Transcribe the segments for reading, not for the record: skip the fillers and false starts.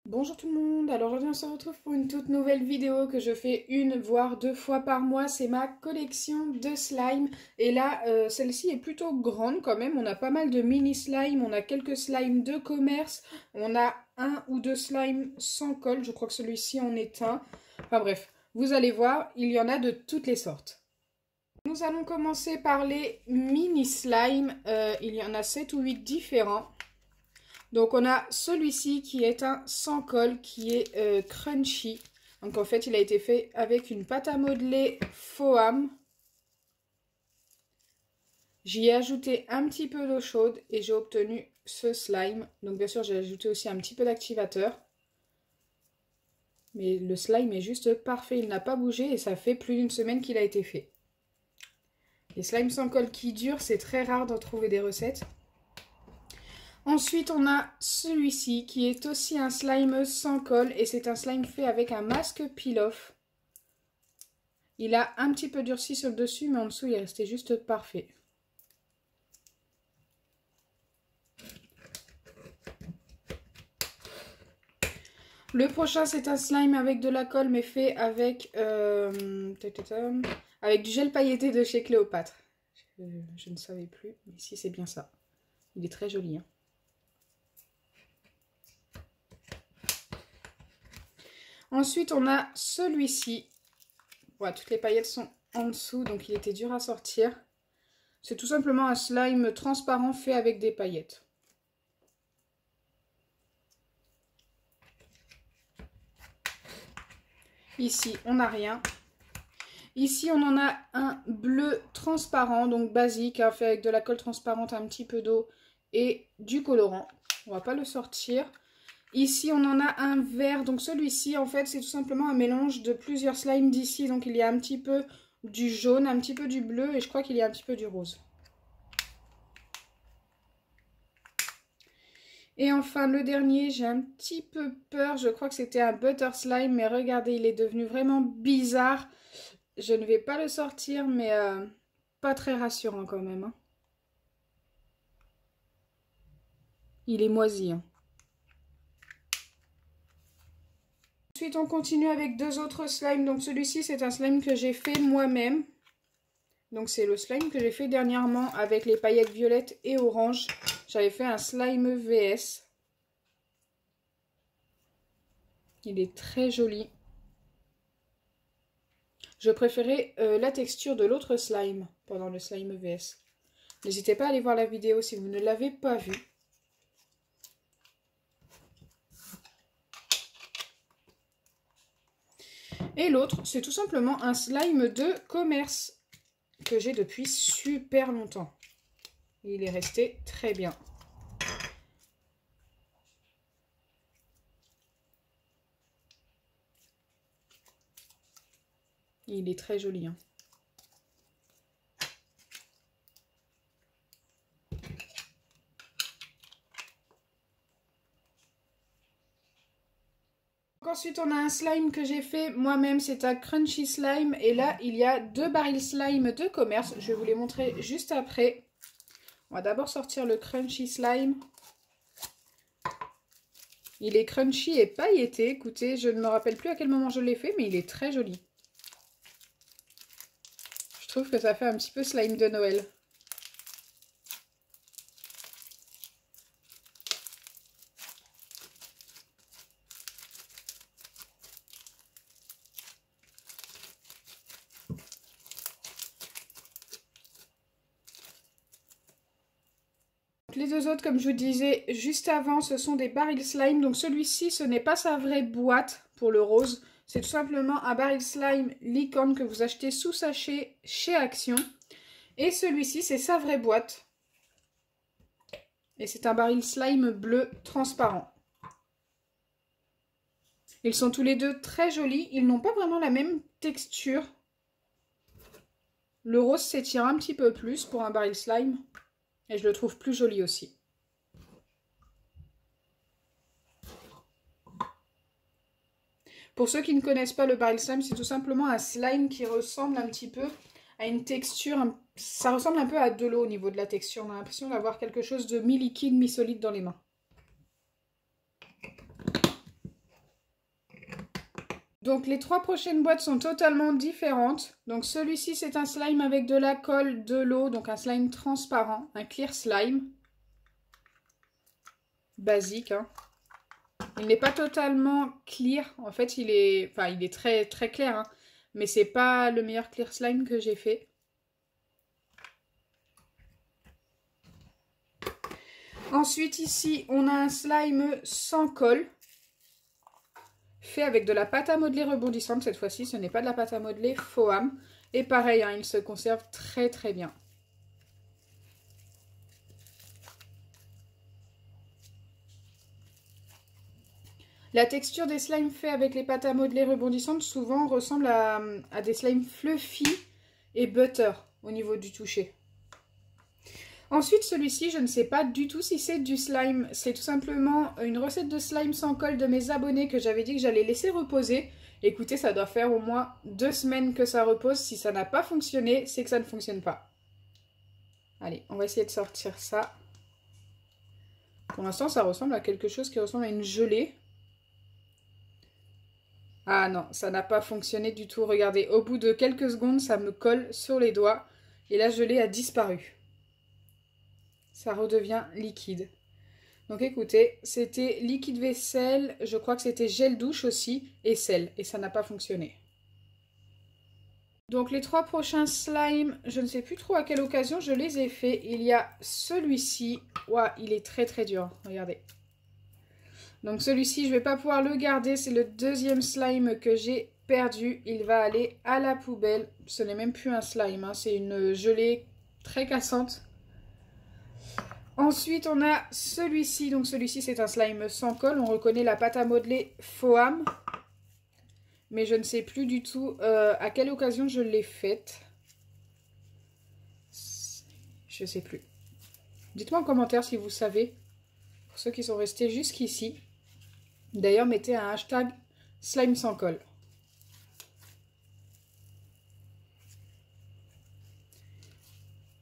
Bonjour tout le monde, alors aujourd'hui on se retrouve pour une toute nouvelle vidéo que je fais une voire deux fois par mois. C'est ma collection de slime et là celle-ci est plutôt grande quand même. On a pas mal de mini slime, on a quelques slimes de commerce, on a un ou deux slimes sans colle, je crois que celui-ci en est un. Enfin bref, vous allez voir, il y en a de toutes les sortes. Nous allons commencer par les mini slimes, il y en a 7 ou 8 différents. Donc on a celui-ci qui est un sans colle, qui est crunchy. Donc en fait il a été fait avec une pâte à modeler Foam. J'y ai ajouté un petit peu d'eau chaude et j'ai obtenu ce slime. Donc bien sûr j'ai ajouté aussi un petit peu d'activateur. Mais le slime est juste parfait, il n'a pas bougé et ça fait plus d'une semaine qu'il a été fait. Les slimes sans colle qui durent, c'est très rare d'en trouver des recettes. Ensuite, on a celui-ci qui est aussi un slime sans colle et c'est un slime fait avec un masque peel-off. Il a un petit peu durci sur le dessus, mais en dessous, il est resté juste parfait. Le prochain, c'est un slime avec de la colle, mais fait avec, avec du gel pailleté de chez Cléopâtre. Je ne savais plus, mais si c'est bien ça. Il est très joli, hein. Ensuite, on a celui-ci. Voilà, toutes les paillettes sont en dessous, donc il était dur à sortir. C'est tout simplement un slime transparent fait avec des paillettes. Ici, on n'a rien. Ici, on en a un bleu transparent, donc basique, hein, fait avec de la colle transparente, un petit peu d'eau et du colorant. On va pas le sortir. Ici, on en a un vert. Donc celui-ci, en fait, c'est tout simplement un mélange de plusieurs slimes d'ici. Donc il y a un petit peu du jaune, un petit peu du bleu et je crois qu'il y a un petit peu du rose. Et enfin, le dernier, j'ai un petit peu peur. Je crois que c'était un butter slime, mais regardez, il est devenu vraiment bizarre. Je ne vais pas le sortir, mais pas très rassurant quand même, hein. Il est moisi, hein. Ensuite, on continue avec deux autres slimes. Donc celui-ci, c'est un slime que j'ai fait moi-même. Donc c'est le slime que j'ai fait dernièrement avec les paillettes violettes et orange. J'avais fait un slime VS. Il est très joli. Je préférais la texture de l'autre slime pendant le slime VS. N'hésitez pas à aller voir la vidéo si vous ne l'avez pas vue. Et l'autre, c'est tout simplement un slime de commerce que j'ai depuis super longtemps. Il est resté très bien. Il est très joli, hein. Ensuite, on a un slime que j'ai fait moi-même, c'est un crunchy slime. Et là, il y a deux barils slime de commerce. Je vais vous les montrer juste après. On va d'abord sortir le crunchy slime. Il est crunchy et pailleté. Écoutez, je ne me rappelle plus à quel moment je l'ai fait, mais il est très joli. Je trouve que ça fait un petit peu slime de Noël. Les deux autres, comme je vous disais juste avant, ce sont des barils slime. Donc celui-ci, ce n'est pas sa vraie boîte pour le rose. C'est tout simplement un baril slime licorne que vous achetez sous sachet chez Action. Et celui-ci, c'est sa vraie boîte. Et c'est un baril slime bleu transparent. Ils sont tous les deux très jolis. Ils n'ont pas vraiment la même texture. Le rose s'étire un petit peu plus pour un baril slime. Et je le trouve plus joli aussi. Pour ceux qui ne connaissent pas le baril slime, c'est tout simplement un slime qui ressemble un petit peu à une texture. Ça ressemble un peu à de l'eau au niveau de la texture. On a l'impression d'avoir quelque chose de mi-liquide, mi-solide dans les mains. Donc les 3 prochaines boîtes sont totalement différentes. Donc celui-ci c'est un slime avec de la colle, de l'eau, donc un slime transparent, un clear slime. Basique, hein. Il n'est pas totalement clear, en fait il est très très clair, hein. Mais c'est pas le meilleur clear slime que j'ai fait. Ensuite ici on a un slime sans colle. Fait avec de la pâte à modeler rebondissante cette fois-ci, ce n'est pas de la pâte à modeler Foam. Et pareil, hein, il se conserve très très bien. La texture des slimes faits avec les pâtes à modeler rebondissantes souvent ressemble à des slimes fluffy et butter au niveau du toucher. Ensuite, celui-ci, je ne sais pas du tout si c'est du slime. C'est tout simplement une recette de slime sans colle de mes abonnés que j'avais dit que j'allais laisser reposer. Écoutez, ça doit faire au moins 2 semaines que ça repose. Si ça n'a pas fonctionné, c'est que ça ne fonctionne pas. Allez, on va essayer de sortir ça. Pour l'instant, ça ressemble à quelque chose qui ressemble à une gelée. Ah non, ça n'a pas fonctionné du tout. Regardez, au bout de quelques secondes, ça me colle sur les doigts. Et la gelée a disparu. Ça redevient liquide. Donc écoutez, c'était liquide vaisselle, je crois que c'était gel douche aussi, et sel. Et ça n'a pas fonctionné. Donc les 3 prochains slimes, je ne sais plus trop à quelle occasion je les ai faits. Il y a celui-ci. Ouah, il est très très dur, regardez. Donc celui-ci, je ne vais pas pouvoir le garder. C'est le deuxième slime que j'ai perdu. Il va aller à la poubelle. Ce n'est même plus un slime, hein. C'est une gelée très cassante. Ensuite, on a celui-ci. Donc celui-ci, c'est un slime sans colle. On reconnaît la pâte à modeler Foam. Mais je ne sais plus du tout à quelle occasion je l'ai faite. Je ne sais plus. Dites-moi en commentaire si vous savez. Pour ceux qui sont restés jusqu'ici. D'ailleurs, mettez un hashtag slime sans colle.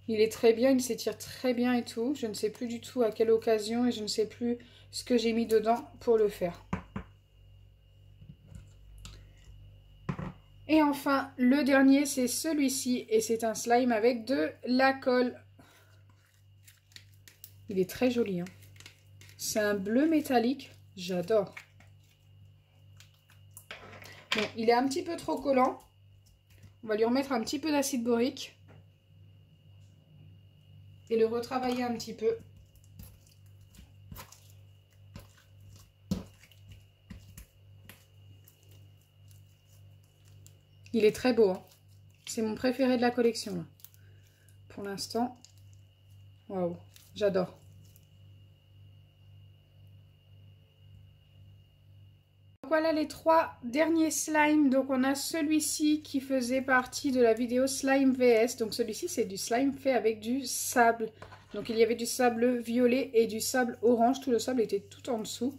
Il est très bien, il s'étire très bien et tout. Je ne sais plus du tout à quelle occasion et je ne sais plus ce que j'ai mis dedans pour le faire. Et enfin, le dernier, c'est celui-ci. Et c'est un slime avec de la colle. Il est très joli, hein. C'est un bleu métallique. J'adore. Bon, il est un petit peu trop collant. On va lui remettre un petit peu d'acide borique. Et le retravailler un petit peu. Il est très beau, hein. C'est mon préféré de la collection, là. Pour l'instant. Waouh, j'adore. Voilà les 3 derniers slimes. Donc on a celui-ci qui faisait partie de la vidéo Slime VS. Donc celui-ci c'est du slime fait avec du sable. Donc il y avait du sable violet et du sable orange. Tout le sable était tout en dessous.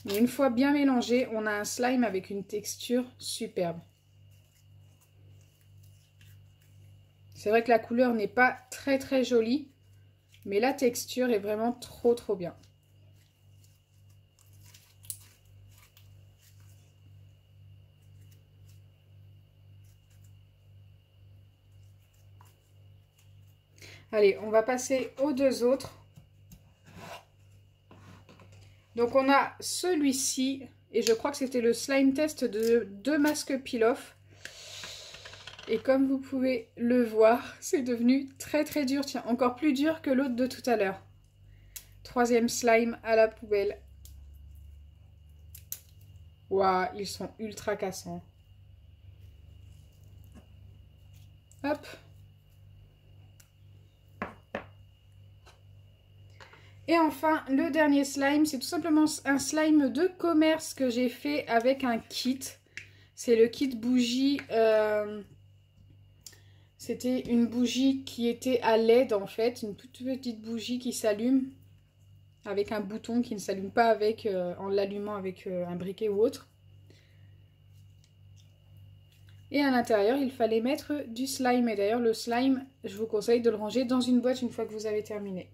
Mais une fois bien mélangé, on a un slime avec une texture superbe. C'est vrai que la couleur n'est pas très très jolie. Mais la texture est vraiment trop bien. Allez, on va passer aux 2 autres. Donc on a celui-ci, et je crois que c'était le slime test de 2 masques peel-off. Et comme vous pouvez le voir, c'est devenu très très dur. Tiens, encore plus dur que l'autre de tout à l'heure. 3e slime à la poubelle. Waouh, ils sont ultra cassants. Hop. Et enfin, le dernier slime, c'est tout simplement un slime de commerce que j'ai fait avec un kit. C'est le kit bougie. C'était une bougie qui était à LED en fait. Une toute petite bougie qui s'allume avec un bouton qui ne s'allume pas avec, en l'allumant avec un briquet ou autre. Et à l'intérieur, il fallait mettre du slime. Et d'ailleurs, le slime, je vous conseille de le ranger dans une boîte une fois que vous avez terminé.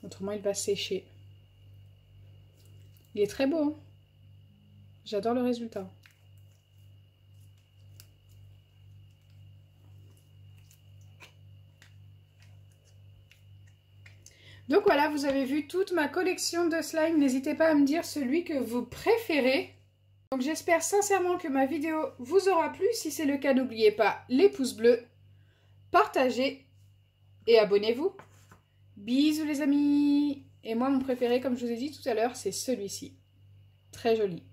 Autrement, il va sécher. Il est très beau, hein. J'adore le résultat. Donc voilà, vous avez vu toute ma collection de slime. N'hésitez pas à me dire celui que vous préférez. Donc j'espère sincèrement que ma vidéo vous aura plu. Si c'est le cas, n'oubliez pas les pouces bleus, partagez et abonnez-vous. Bisous les amis. Et moi, mon préféré, comme je vous ai dit tout à l'heure, c'est celui-ci. Très joli.